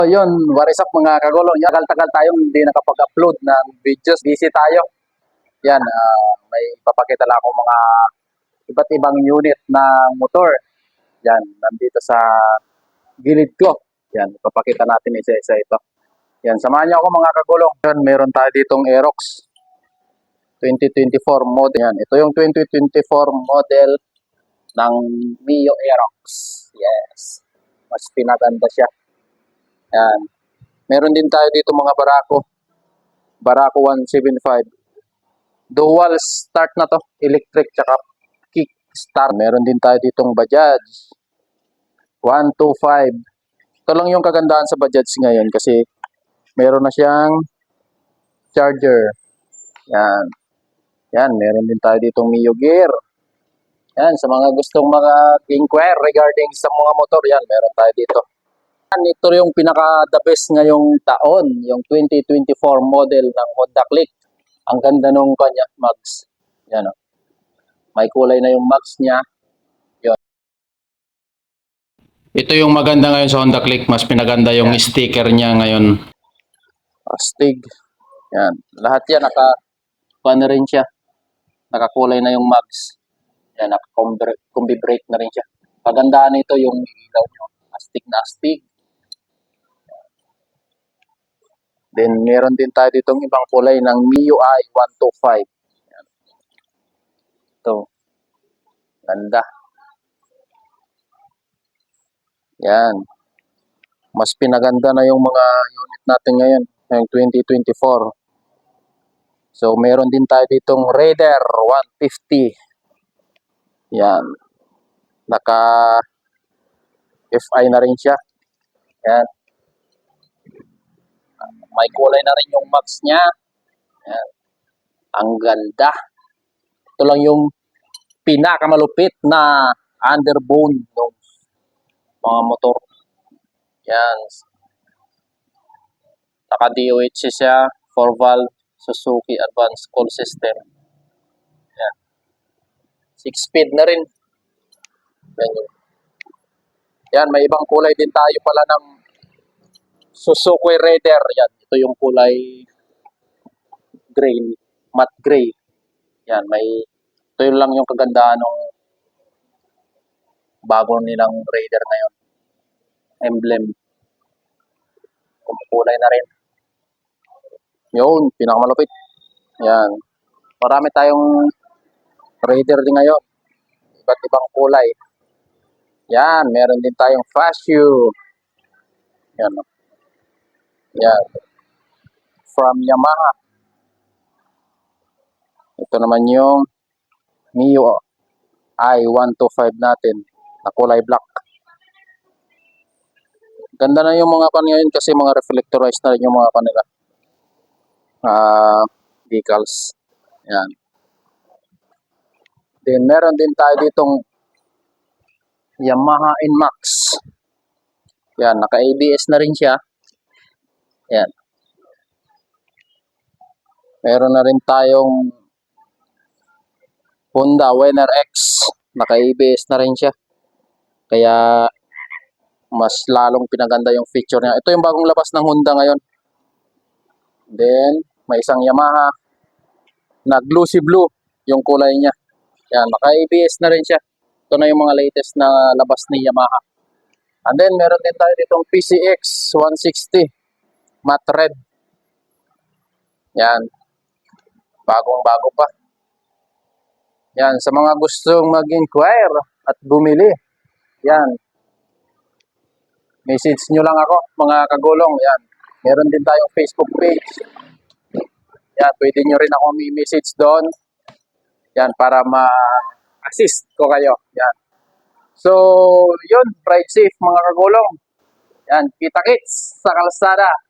So yun, what is up mga kagulong? Yan, tagal-tagal tayong hindi nakapag-upload ng videos. Busy tayo. Yan, may papakita lang ako mga iba't ibang unit ng motor. Yan, nandito sa gilid ko. Yan, papakita natin isa-isa ito. Yan, samahan niyo ako mga kagulong. Yan, meron tayo ditong Aerox 2024 model. Yan, ito yung 2024 model ng Mio Aerox. Yes, mas pinaganda siya. Yan. Meron din tayo dito mga Barako 175. Dual start na to, electric tsaka kick start. Meron din tayo ditong Bajaj 125. Ito lang yung kagandahan sa Bajaj ngayon kasi meron na siyang charger. Yan. Yan, meron din tayo ditong Mio Gear. Yan, sa mga gustong inquire regarding sa mga motor, yan, meron tayo dito. Ito yung pinaka-the best ngayong taon, yung 2024 model ng Honda Click. Ang ganda nung kanya, mags. Yan o. May kulay na yung mags niya. Yun. Ito yung maganda ngayon sa Honda Click. Mas pinaganda yung sticker niya ngayon. Astig. Yan. Lahat yan, naka-pan rin siya. Nakakulay na yung mags. Yan, naka-combi brake na rin siya. Pagandaan nito yung ilaw nyo. Astig na astig. Then, meron din tayo ditong ibang kulay ng MIUI 125. Yan. Ito. Ganda. Yan. Mas pinaganda na yung mga unit natin ngayon. Ngayong 2024. So, meron din tayo ditong Raider 150. Yan. Naka FI na rin siya. Yan. May kulay na rin yung max niya. Yan. Ang ganda. Ito lang yung pinakamalupit na underbone ng mga motor. Yan. Naka DOH siya, 4-valve Suzuki Advanced Cool System. Yan. 6-speed na rin. Yan. Yan, may ibang kulay din tayo pala ng Suzuki Raider. Yan, ito yung kulay gray, matte gray. Yan, ito yun lang yung kagandahan ng bago nilang Raider ngayon. Emblem. Kulay na rin. Yun, pinakamalupit. Yan. Marami tayong Raider din ngayon. Iba't ibang kulay. Yan, meron din tayong Fasio. Yan. Yan. From Yamaha. Ito naman yung Mio i125 natin na kulay black. Ganda na yung mga pan ngayon kasi mga reflectorized na rin yung mga kanila. Decals. Yan. Then meron din tayo ditong Yamaha NMAX. Yan, naka-ABS na rin siya. Yan. Meron na rin tayong Honda Winner X. Naka-ABS na rin siya. Kaya mas lalong pinaganda yung feature niya. Ito yung bagong labas ng Honda ngayon. Then, may isang Yamaha na glossy blue yung kulay niya. Yan, naka-ABS na rin siya. Ito na yung mga latest na labas ni Yamaha. And then, meron din tayo ditong PCX 160 matte red. Yan. Bagong-bago pa. Yan, sa mga gustong mag-inquire at bumili. Yan. Message nyo lang ako, mga kagulong. Yan. Meron din tayong Facebook page. Yan, pwede nyo rin ako i-message doon. Yan, para ma-assist ko kayo. Yan. So, yun. Ride safe, mga kagulong. Yan, kita-kits sa kalsada.